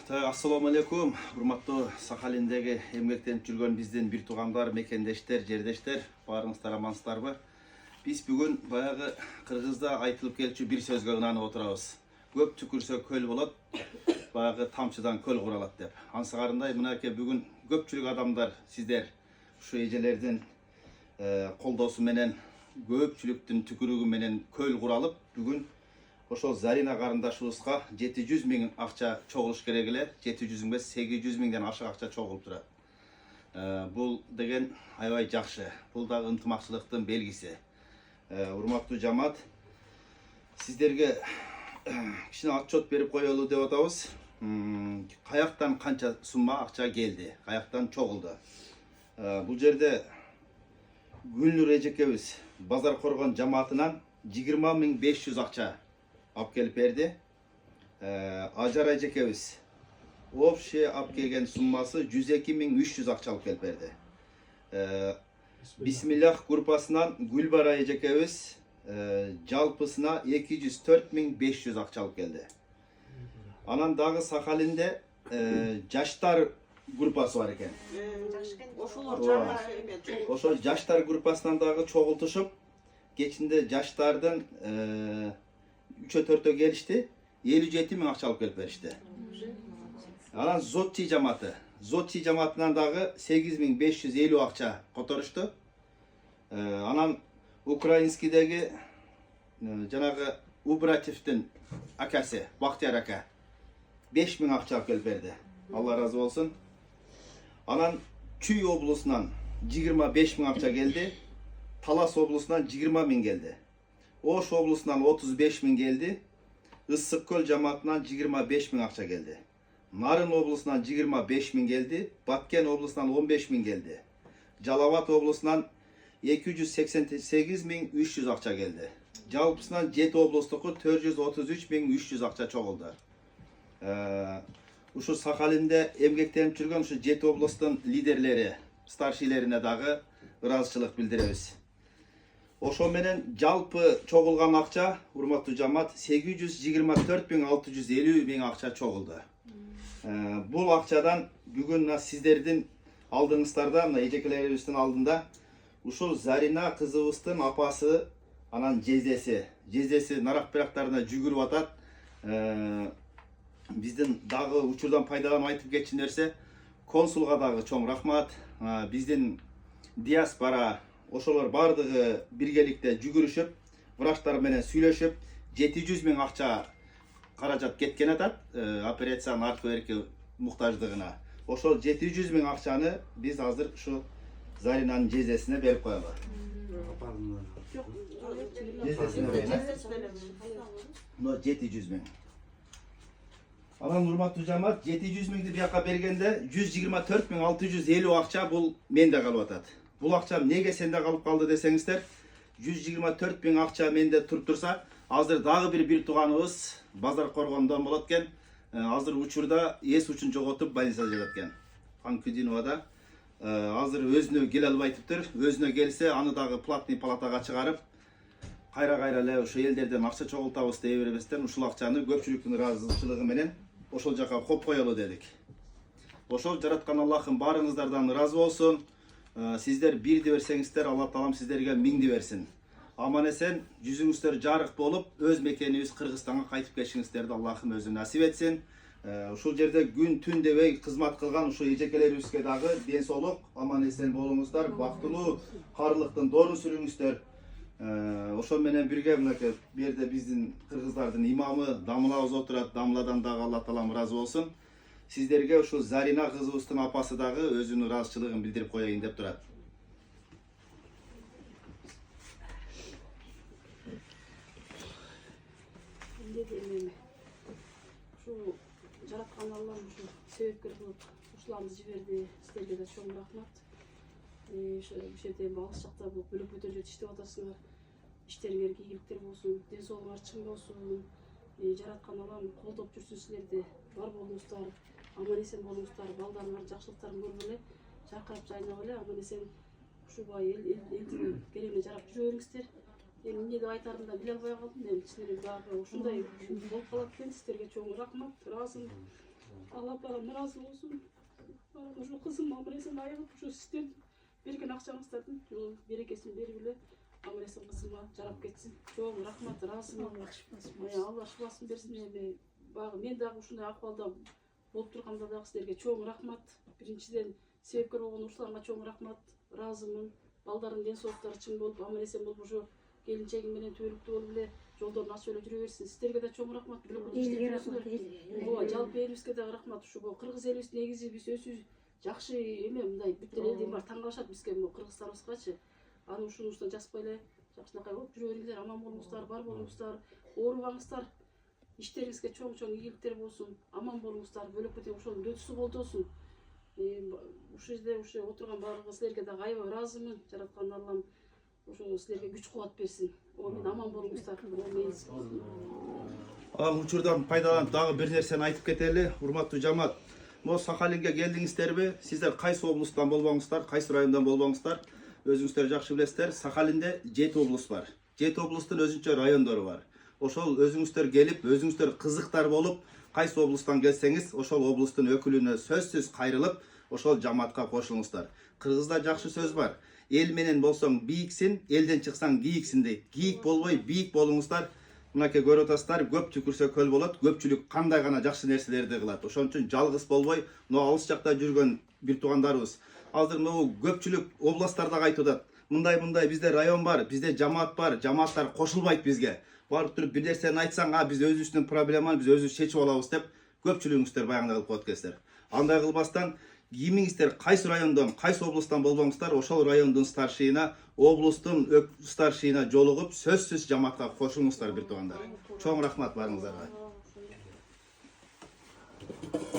Assalamu алейкум. Урматтуу Сахалиндеги эмгектенип жүргөн биздин бир туугандар, мекендештер, жердештер, баарыңыздар амансыздарбы? Биз бүгүн баягы Кыргызда айтылып келчү бир сөзгө ынанып отурабыз. Көп түкүрсө көл болот, баягы тамчыдан көл куралат деп. Ансыгарындай мынакей бүгүн көпчүлүк адамдар, сиздер ушу эжелердин колдоосу менен, көпчүлүктүн түкүрүгү менен көл куралып, бүгүн ошол Зарина карындашыбызга 700 000 акча чогулуш керек эле. 700 000 эмес, 800 000ден ашык акча чогулуп турат. Бул деген аябай жакшы. Бул дагы ынтымакчылыктын белгиси. Урматтуу жамаат, сиздерге кичине отчет берип коелу деп атабыз. Каяктан канча сумма акча келди, каяктан чогулду. Бул жерде Гүлнур эжекебиз Базар Коргон жамаатынан 20 500 акча алып келип берди. Ажар эжекебиз общий алып келген суммасы 102 300 акча алып келип берди. Бисмиллах группасынан Гүлбара эжекебиз жалпысына 204 500 акча алып келди. Анан дагы Сахалинде жаштар группасы бар экен. Ошол жаштар группасынан дагы чогултушуп, кечинде жаштардын 3-4 келишти, 57 000 акча алып келип беришти. Анан Зодчий жамаатынан дагы 8550 акча которушту. Анан Украинскийдеги жанагы Убратевдин акасы Бактияр ака 5000 акча алып келип берди. Алла разы болсун. Анан Чүй облусунан 25 000 акча келди. Талас облусунан 20 000 келди. Ош облусунан 35 000 келди. Issık Kөл жамаатынан 25 000 акча келди. Нарын облусунан 25 000 келди. Баткен облусунан 15 000 келди. Жалал-Абад облусунан 288 300 акча келди. Жалпысынан 7 облустуку 433 300 акча чогулду. Ушу Сахалинде эмгектенип жүргөн ушу 7 облустун лидерлери, старшийлерине дагы ыраазычылык билдиребиз. Ошо менен жалпы чогулган акча, урматтуу жамаат, 824 650 акча чогулду. Бул акчадан бүгүн сиздердин алдыңыздарда, мына эжекелерибиздин алдында ушул Зарина кызыбыздын апасы, анан жездеси нарак-бирактарына жүгүрүп атат. Биздин дагы учурдан пайдаланып айтып кетчү нерсе, консулга дагы чоң рахмат. Биздин диаспора ошолор бардыгы биргеликте жүгүрүшүп, врачтар менен сүйлөшүп, 700 000 акча каражат кеткен атат, операциянын аркы берки муктаждыгына. Ошол 700 000 акчаны биз азыр ушу Заринанын жездесине берип коелу. Жездесине берип 700 000. Анан урматтуу жамаат, 700 000ди бияка бергенде 124 650 акча бул менде калып атат. Бул акча неге сенде калып калды десеңиздер, 124 000 акча менде туруп турса, азыр дагы бир тууганыбыз Базар Коргондон болот экен. Азыр учурда эс учун жоготуп больницада жатат экен. Анкудиновада азыр өзүнө келе албайтыптыр. Өзүнө келсе, аны дагы платный палатага чыгарып, кайра эле ошо элдерден акча чогултабыз дей беребестен, ушул акчаны көпчүлүктүн ыраазычылыгы менен ошол жака коюп коелу дедик. Ошол жараткан Аллахым баарыңыздардан ыраазы болсун. Сиздер бирди берсеңиздер, Алла Таалам сиздерге миңди берсин. Аман эсен, жүзүңүздөр жарык болуп, өз мекенибиз Кыргызстанга кайтып келишиңиздерди Аллахым өзү насип этсин. Ушул жерде күн түн дебей кызмат кылган ушул эжекелерибизге дагы ден соолук, аман эсен болуңуздар, бактылуу, каарылыктын доорун сүрүңүздөр. Ошол менен бирге мынакей бу жерде биздин кыргыздардын имамы Дамылабыз отурат. Дамыладан дагы Алла Таалам ыраазы болсун. Сиздерге ушул Зарина кызыбыздын апасы дагы өзүнүн ыраазычылыгын билдирип коеюн деп турат. Ушу жараткан Аллам ушу себепкер кылып ушуларды жиберди. Сиздерге да чоң рахмат. Ошо жерде алыс жакта бул бөлөк көтөрүп иштеп атасыңар. Иштериңерге ийгиликтер болсун, ден соолугуңар чың болсун. Жараткан Аллам колдоп жүрсүн силерди. Бар болуңуздар, аман эсен болуңуздар, балдарыңар жакшылыктарын көрүп эле, жакырып жайнап эле, аман эсен ушубай элдин керегине жарап жүрө бериңиздер. Эми эмне деп айтарымды биле албай калдым. Эми чынымен дагы ушундай болуп калат экен. Сиздерге чоң рахмат, ыраазымын. Allah bana razı olsun. Bana şu kızım amresini ayırıp şu sistem bereken akçаңыздардын берекесин берип эле амресин кызыма жарап кетсин. Чоң рахмат, разымын. Allah шыпасын берсин. Эми багы мен дагы ушундай акыбалда болуп турганда дагы силерге чоң рахмат. Биринчиден себепкер болгон Русланга чоң рахмат, разымын. Балдардын ден соолуктары чың болуп, амресин болуп ушу келинчегиң менен түбөлүктүү болуп эле жолдорун ачып эле жүрө берсин. Силерге да чоң рахмат. Элге рахмат. Ооба, жалпы элибизге дагы рахмат. Ушу кыргыз элибиз негизи биз өзүбүз жакшы эме мындай бүт элдин бар таң калышат бизге бул кыргызстаныбызгачы. Аны ушунустан жазбай эле жакшынакай болуп жүрө бериңиздер, аман болуңуздар, бар болуңуздар, оорубаңыздар. Иштериңизге чоң ийгиликтер болсун, аман болуңуздар, бөлөк бөтөн ошонун дөтүсү колдосун. Ушул жерде ушу отурган баарыңызга силерге дагы аябай ыраазымын. Жараткан Аллам ошо силерге күч кубат берсин. Мен аман болуңуздар. Учурдан пайдаланып дагы бир нерсени айтып кетели, урматтуу жамаат. Mo Сахалинге келдиңиздерби? Сиздер кайсы облустан болбоңуздар, кайсы райондан болбоңуздар, өзүңүздөр жакшы билесиздер. Сахалинде 7 облус бар. 7 облустун өзүнчө райондору бар. Ошол өзүңүздөр келип, өзүңүздөр кызыктар болуп, кайсы облустан келсеңиз, ошол облустун өкүлүнө сөзсүз кайрылып, ошол жамаатка кошулуңуздар. Кыргызда жакшы сөз бар. Эл менен болсоң бийиксин, элден чыксаң кийиксин дейт. Кийик болбой, бийик болуңуздар. Мынакей көрүп атасыздар, көп түкүрсө көл болот, көпчүлүк кандай гана жакшы нерселерди кылат. Ошон үчүн жалгыз болбой, мына алыс жакта жүргөн бир туугандарыбыз. Азыр мына көпчүлүк областтарда айтып атат. Мындай бизде район бар, бизде жамаат бар, жамааттар кошулбайт бизге. Барып туруп бир нерсени айтсаң, биз өзүбүздүн проблеманы биз өзүбүз чечип алабыз деп көпчүлүгүңүздөр баягындай кылып коет экенсиздер. Андай кылбастан кимиңиздер кайсы райондон, кайсы облустан болбоңуздар, ошол райондун старшийына, облустун старшийына жолугуп, сөзсүз жамаатка кошулуңуздар бир туугандар. Чоң рахмат барыңыздарга.